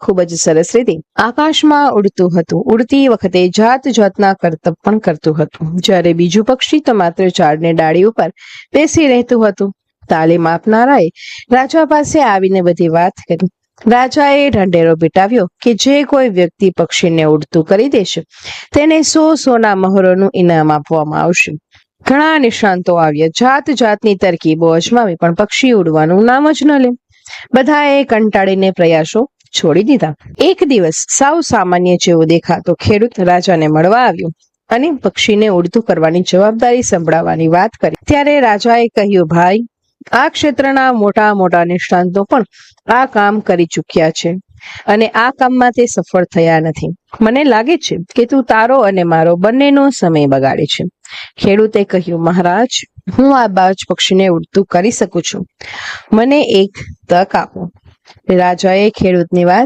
ખૂબ જ સરસ રીતે આકાશમાં ઉડતું હતું. ઉડતી વખતે જાત જાતના કરતબ પણ કરતું હતું. જ્યારે બીજું પક્ષી તો માત્ર ઝાડની ડાળી ઉપર બેસી રહેતું હતું. તાલીમ આપનારાએ રાજા પાસે આવીને બધી વાત કરી. રાજાએ ઢંઢેરો પીટાવ્યો કે જે કોઈ વ્યક્તિ પક્ષીને ઉડતું કરી દેશે તેને 100 સોના મહોરોનું ઇનામ આપવામાં આવશે. ઘણા નિષ્ણાંતો આવ્યા, જાત જાતની તરકીબો અજમાવી, પણ પક્ષી ઉડવાનું નામ જ ન લે. બધાએ કંટાળીને પ્રયાસો છોડી દીધા. એક દિવસ સાવ સામાન્ય જેવો દેખાતો ખેડૂત રાજાને મળવા આવ્યો અને પક્ષીને ઉડતું કરવાની જવાબદારી સંભળાવવાની વાત કરી. ત્યારે રાજાએ કહ્યું, ભાઈ, આ ક્ષેત્રના મોટા મોટા નિષ્ણાંતો પણ આ કામ કરી ચૂક્યા છે અને આ કામમાં તે સફળ થયા નથી. મને લાગે છે કે તું તારો અને મારો બંનેનો સમય બગાડે છે. ખેડૂતે કહ્યું, મહારાજ, હું આ બાજ પક્ષીને ઉડતું કરી શકું છું. મને એક તક આપો. રાજાએ ખેડૂતની વાત